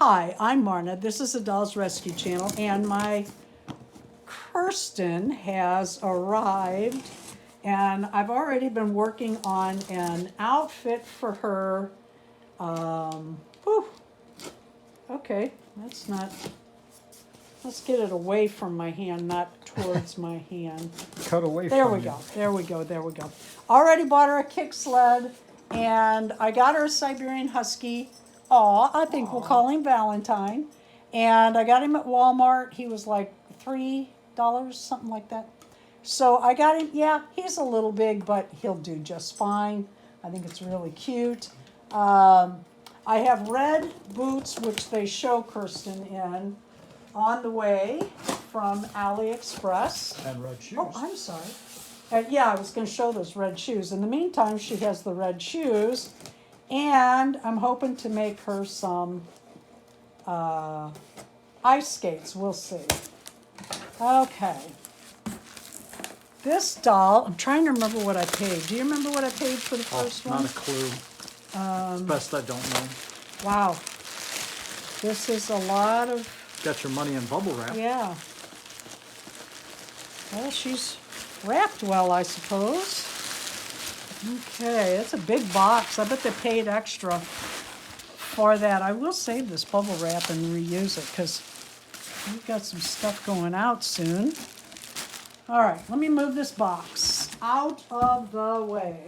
Hi, I'm Marna. This is the Dolls Rescue Channel, and my Kirsten has arrived, and I've already been working on an outfit for her. Whew. Okay, that's not. Let's get it away from my hand, not towards my hand. Cut away There from we you. go. There we go. There we go. Already bought her a kick sled, and I got her a Siberian Husky. I think we'll call him Valentine. And I got him at Walmart. He was like $3, something like that. So I got him. Yeah, he's a little big, but he'll do just fine. I think it's really cute. I have red boots, which they show Kirsten in, on the way from AliExpress. And red shoes. Oh, I'm sorry. Yeah, I was going to show those red shoes. In the meantime, she has the red shoes, and I'm hoping to make her some ice skates. We'll see. Okay. This doll, I'm trying to remember what I paid. Do you remember what I paid for the first one? Not a clue. Best I don't know. Wow. This is a lot of... Got your money in bubble wrap. Yeah. Well, she's wrapped well, I suppose. Okay, it's a big box. I bet they paid extra for that. I will save this bubble wrap and reuse it because we've got some stuff going out soon. All right, let me move this box out of the way.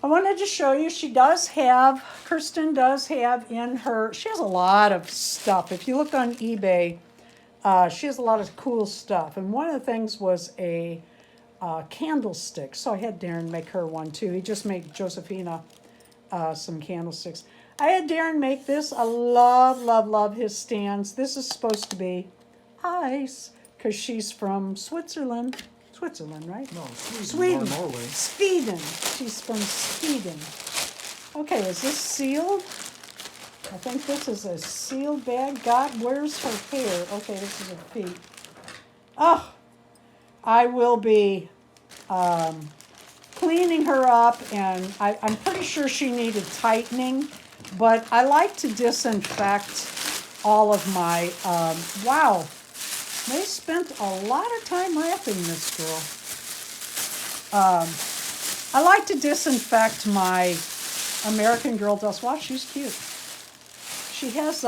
I wanted to show you, Kirsten does have in her, she has a lot of stuff. If you look on eBay, she has a lot of cool stuff. And one of the things was a candlestick. So I had Darren make her one too. He just made Josefina some candlesticks. I had Darren make this. I love, love, love his stands. This is supposed to be ice because she's from Switzerland. Switzerland, right? No, Sweden. Or Norway. Sweden. She's from Sweden. Okay, is this sealed? I think this is a sealed bag. God, where's her hair? Okay, this is her feet. Oh, I will be cleaning her up, and I'm pretty sure she needed tightening, but I like to disinfect all of my, wow. They spent a lot of time wrapping this girl. I like to disinfect my American Girl dolls. Wow, she's cute. She has,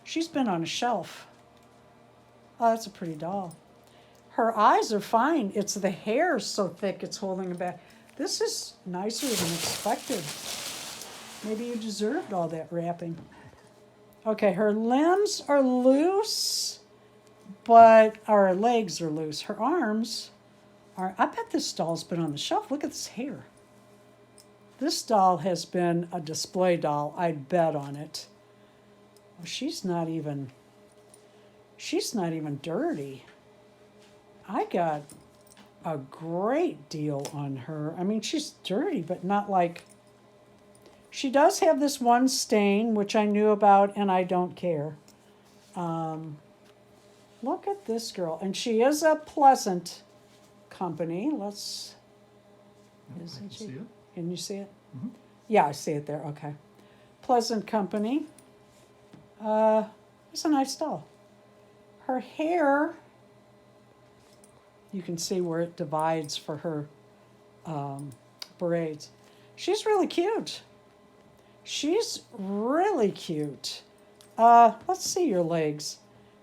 she's been on a shelf. Oh, that's a pretty doll. Her eyes are fine. It's the hair so thick it's holding her back. This is nicer than expected. Maybe you deserved all that wrapping. Okay, her limbs are loose, but her legs are loose. Her arms are, I bet this doll's been on the shelf. Look at this hair. This doll has been a display doll. I'd bet on it. Well, she's not even dirty. I got a great deal on her. I mean, she's dirty, but not like... She does have this one stain, which I knew about, and I don't care. Look at this girl. And she is a Pleasant company. Isn't she? See it? Can you see it? Mm-hmm. Yeah, I see it there. Okay. Pleasant company. It's a nice doll. Her hair, you can see where it divides for her braids. She's really cute. She's really cute. Let's see your legs.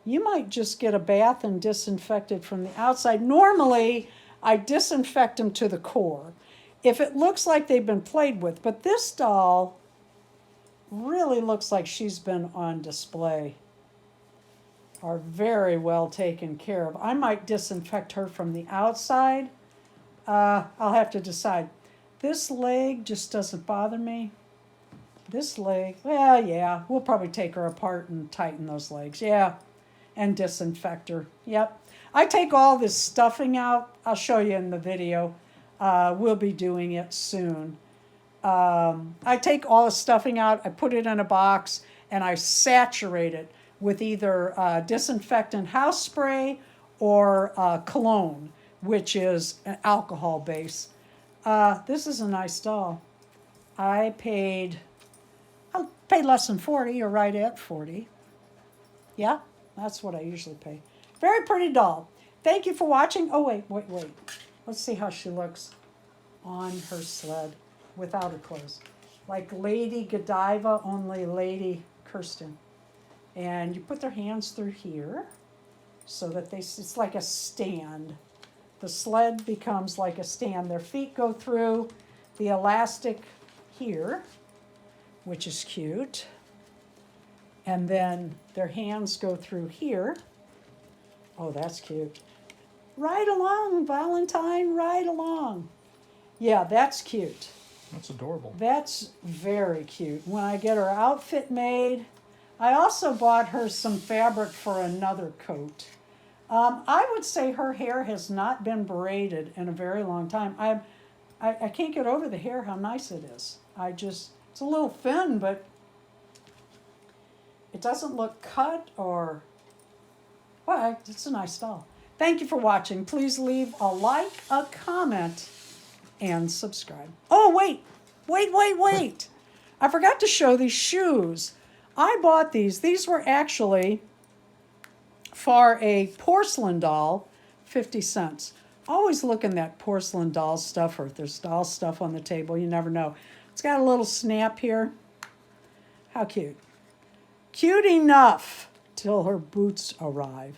You might just get a bath and disinfect it from the outside. Normally, I disinfect them to the core if it looks like they've been played with. But this doll really looks like she's been on display. Are very well taken care of. I might disinfect her from the outside. I'll have to decide. This leg just doesn't bother me. This leg, well, yeah, we'll probably take her apart and tighten those legs. Yeah, and disinfect her. Yep. I take all this stuffing out. I'll show you in the video. We'll be doing it soon. I take all the stuffing out, I put it in a box, and I saturate it with either disinfectant house spray or cologne, which is an alcohol base. This is a nice doll. I paid I'll pay less than 40 or right at 40. Yeah, that's what I usually pay. Very pretty doll. Thank you for watching. Oh, wait. Let's see how she looks on her sled without her clothes. Like Lady Godiva, only Lady Kirsten. And you put their hands through here so that it's like a stand. The sled becomes like a stand. Their feet go through the elastic here, which is cute. And then their hands go through here. Oh, that's cute. Ride along, Valentine, ride along. Yeah, that's cute. That's adorable. That's very cute. When I get her outfit made, I also bought her some fabric for another coat. I would say her hair has not been braided in a very long time. I can't get over the hair, how nice it is. It's a little thin, but it doesn't look cut or, well, it's a nice doll. Thank you for watching. Please leave a like, a comment, and subscribe. Oh, wait. I forgot to show these shoes. I bought these. These were actually for a porcelain doll, 50 cents. Always look in that porcelain doll stuff, or if there's doll stuff on the table, you never know. It's got a little snap here. How cute. Cute enough till her boots arrive.